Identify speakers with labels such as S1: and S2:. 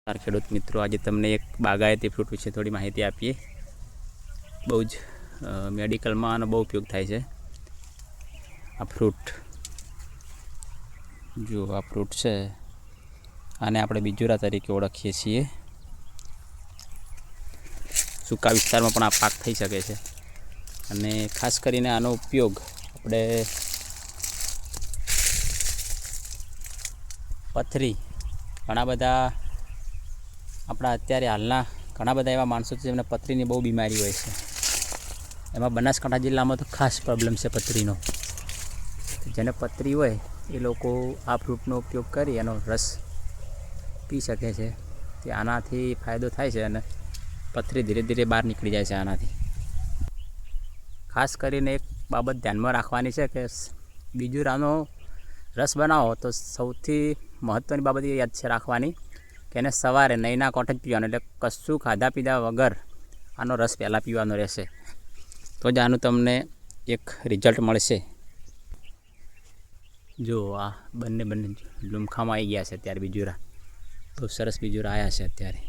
S1: ખેડૂત મિત્રો, આજે તમને એક બાગાયતી ફ્રૂટ વિશે થોડી માહિતી આપીએ. બહુ જ મેડિકલમાં આનો બહુ ઉપયોગ થાય છે. આ ફ્રૂટ જો, આ ફ્રૂટ છે, આને આપણે બીજુરા તરીકે ઓળખીએ છીએ. સૂકા વિસ્તારમાં પણ આ પાક થઈ શકે છે અને ખાસ કરીને આનો ઉપયોગ આપણે પથરી, ઘણા બધા આપણા અત્યારે હાલના ઘણા બધા એવા માણસો છે જેમને પથરીની બહુ બીમારી હોય છે. એમાં બનાસકાંઠા જિલ્લામાં તો ખાસ પ્રોબ્લેમ છે પથરીનો. જેને પથરી હોય એ લોકો આ ફ્રૂટનો ઉપયોગ કરી એનો રસ પી શકે છે. તે આનાથી ફાયદો થાય છે અને પથરી ધીરે ધીરે બહાર નીકળી જાય છે આનાથી. ખાસ કરીને એક બાબત ધ્યાનમાં રાખવાની છે કે બીજુરાનો રસ બનાવો તો સૌથી મહત્ત્વની બાબત એ યાદ છે રાખવાની કે એને સવારે નહીંના કોઠે જ પીવાનો, એટલે કશું ખાધા પીધા વગર આનો રસ પહેલાં પીવાનો રહેશે. તો જ આનું તમને એક રિઝલ્ટ મળશે. જો આ બંને લુમખામાં આવી ગયા છે અત્યારે બીજુરા. બહુ સરસ બીજુરા આવ્યા છે અત્યારે.